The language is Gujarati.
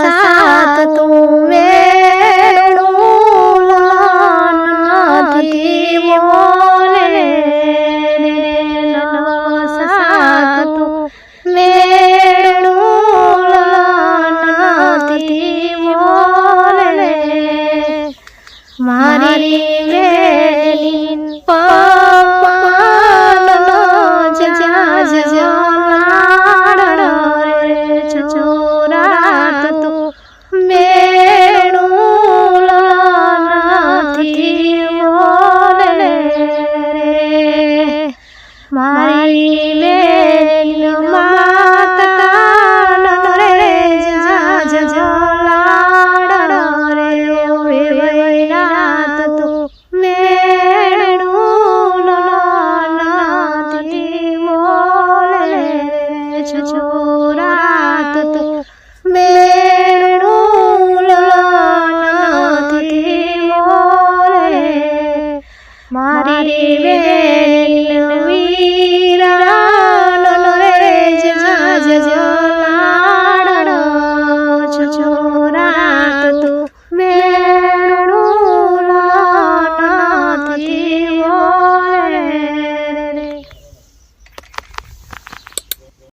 સાત તું મેળું નથી બોલે સાત તું મેળું નથી બોલે મારી વેલી પપ્પાનો જાજો લાડ રે છોરા